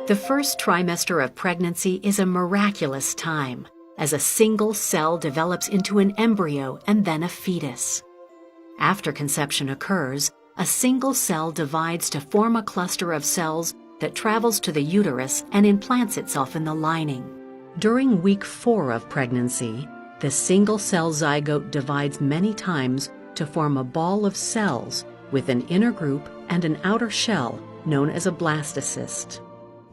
The first trimester of pregnancy is a miraculous time, as a single cell develops into an embryo and then a fetus. After conception occurs, a single cell divides to form a cluster of cells that travels to the uterus and implants itself in the lining. During week 4 of pregnancy, the single-cell zygote divides many times to form a ball of cells with an inner group and an outer shell known as a blastocyst.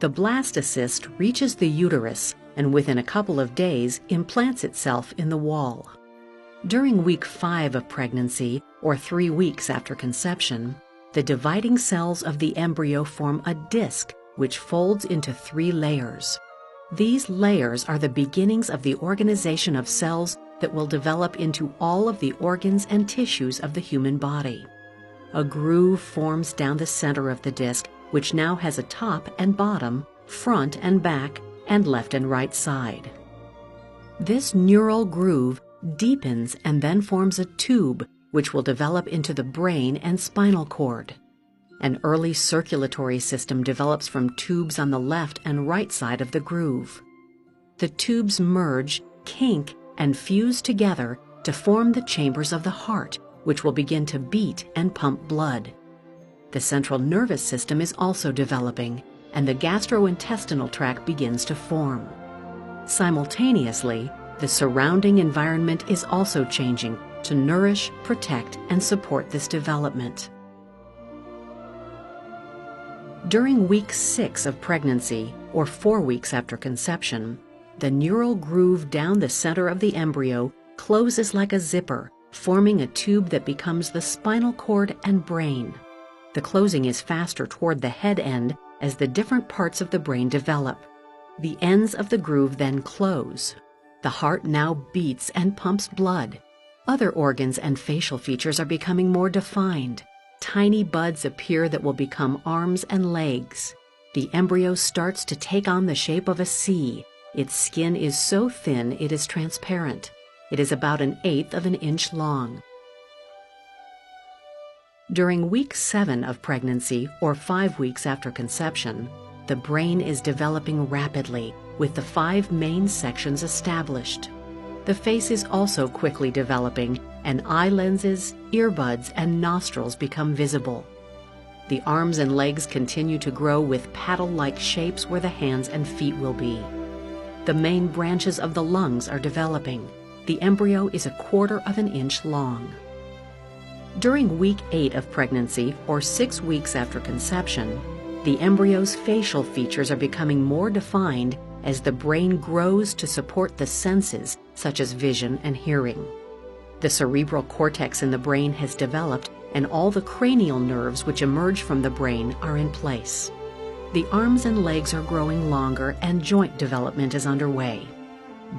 The blastocyst reaches the uterus and within a couple of days implants itself in the wall. During week 5 of pregnancy, or 3 weeks after conception, the dividing cells of the embryo form a disc which folds into 3 layers. These layers are the beginnings of the organization of cells that will develop into all of the organs and tissues of the human body. A groove forms down the center of the disc, which now has a top and bottom, front and back, and left and right side. This neural groove deepens and then forms a tube, which will develop into the brain and spinal cord. An early circulatory system develops from tubes on the left and right side of the groove. The tubes merge, kink, and fuse together to form the chambers of the heart, which will begin to beat and pump blood. The central nervous system is also developing, and the gastrointestinal tract begins to form. Simultaneously, the surrounding environment is also changing to nourish, protect, and support this development. During week 6 of pregnancy, or 4 weeks after conception, the neural groove down the center of the embryo closes like a zipper, forming a tube that becomes the spinal cord and brain. The closing is faster toward the head end as the different parts of the brain develop. The ends of the groove then close. The heart now beats and pumps blood. Other organs and facial features are becoming more defined. Tiny buds appear that will become arms and legs. The embryo starts to take on the shape of a C. Its skin is so thin it is transparent. It is about 1/8 of an inch long. During week 7 of pregnancy, or 5 weeks after conception, the brain is developing rapidly, with the 5 main sections established. The face is also quickly developing, and eye lenses, earbuds, and nostrils become visible. The arms and legs continue to grow with paddle-like shapes where the hands and feet will be. The main branches of the lungs are developing. The embryo is 1/4 of an inch long. During week 8 of pregnancy, or 6 weeks after conception, the embryo's facial features are becoming more defined as the brain grows to support the senses, such as vision and hearing. The cerebral cortex in the brain has developed, and all the cranial nerves which emerge from the brain are in place. The arms and legs are growing longer, and joint development is underway.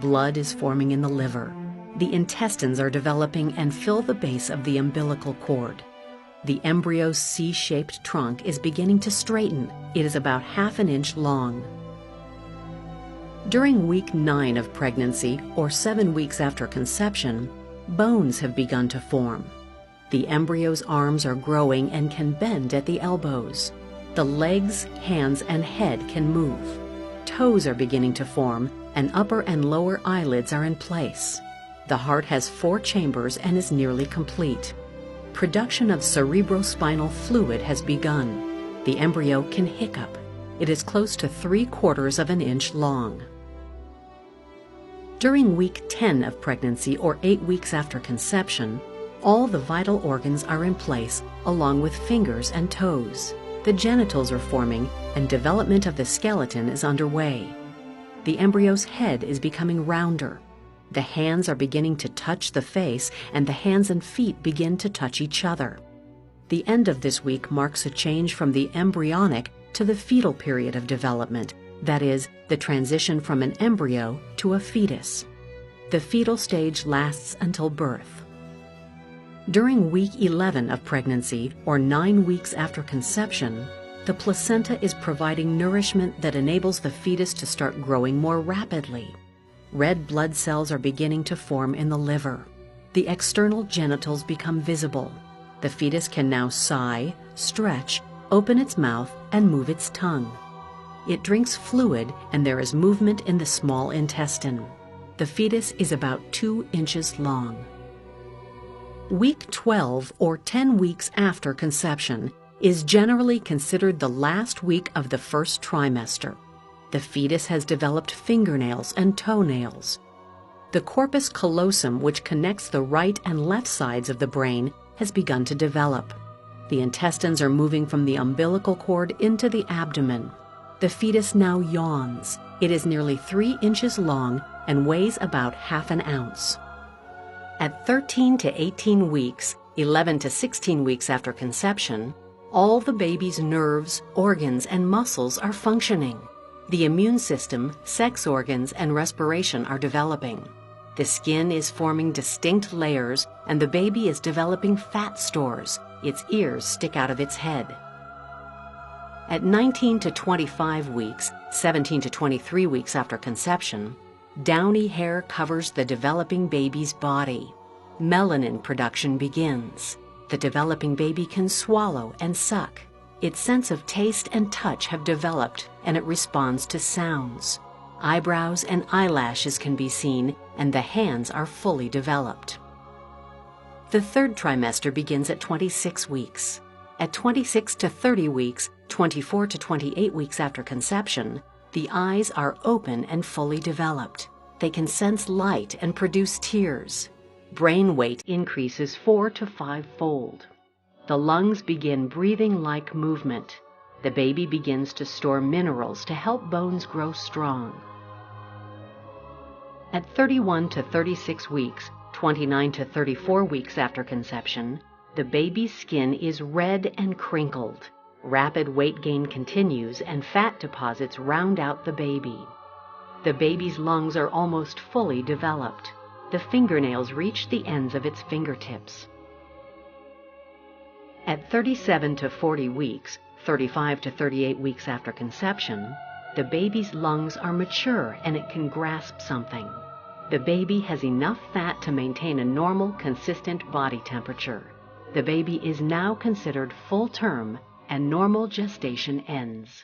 Blood is forming in the liver. The intestines are developing and fill the base of the umbilical cord. The embryo's C-shaped trunk is beginning to straighten. It is about 1/2 inch long. During week 9 of pregnancy, or 7 weeks after conception, bones have begun to form. The embryo's arms are growing and can bend at the elbows. The legs, hands, and head can move. Toes are beginning to form, and upper and lower eyelids are in place. The heart has 4 chambers and is nearly complete. Production of cerebrospinal fluid has begun. The embryo can hiccup. It is close to 3/4 of an inch long. During week 10 of pregnancy, or 8 weeks after conception, all the vital organs are in place, along with fingers and toes. The genitals are forming, and development of the skeleton is underway. The embryo's head is becoming rounder. The hands are beginning to touch the face, and the hands and feet begin to touch each other. The end of this week marks a change from the embryonic to the fetal period of development, that is, the transition from an embryo to a fetus. The fetal stage lasts until birth. During week 11 of pregnancy, or 9 weeks after conception, the placenta is providing nourishment that enables the fetus to start growing more rapidly. Red blood cells are beginning to form in the liver. The external genitals become visible. The fetus can now sigh, stretch, open its mouth, and move its tongue. It drinks fluid and there is movement in the small intestine. The fetus is about 2 inches long. Week 12, or 10 weeks after conception, is generally considered the last week of the first trimester. The fetus has developed fingernails and toenails. The corpus callosum, which connects the right and left sides of the brain, has begun to develop. The intestines are moving from the umbilical cord into the abdomen. The fetus now yawns. It is nearly 3 inches long and weighs about half an ounce. At 13 to 18 weeks, 11 to 16 weeks after conception, all the baby's nerves, organs, and muscles are functioning. The immune system, sex organs, and respiration are developing. The skin is forming distinct layers, and the baby is developing fat stores. Its ears stick out of its head. At 19 to 25 weeks, 17 to 23 weeks after conception, downy hair covers the developing baby's body. Melanin production begins. The developing baby can swallow and suck. Its sense of taste and touch have developed, and it responds to sounds. Eyebrows and eyelashes can be seen, and the hands are fully developed. The third trimester begins at 26 weeks. At 26 to 30 weeks, 24 to 28 weeks after conception, the eyes are open and fully developed. They can sense light and produce tears. Brain weight increases 4 to 5-fold. The lungs begin breathing-like movement. The baby begins to store minerals to help bones grow strong. At 31 to 36 weeks, 29 to 34 weeks after conception, the baby's skin is red and crinkled. Rapid weight gain continues and fat deposits round out the baby. The baby's lungs are almost fully developed. The fingernails reach the ends of its fingertips. At 37 to 40 weeks, 35 to 38 weeks after conception, the baby's lungs are mature and it can grasp something. The baby has enough fat to maintain a normal, consistent body temperature. The baby is now considered full term and normal gestation ends.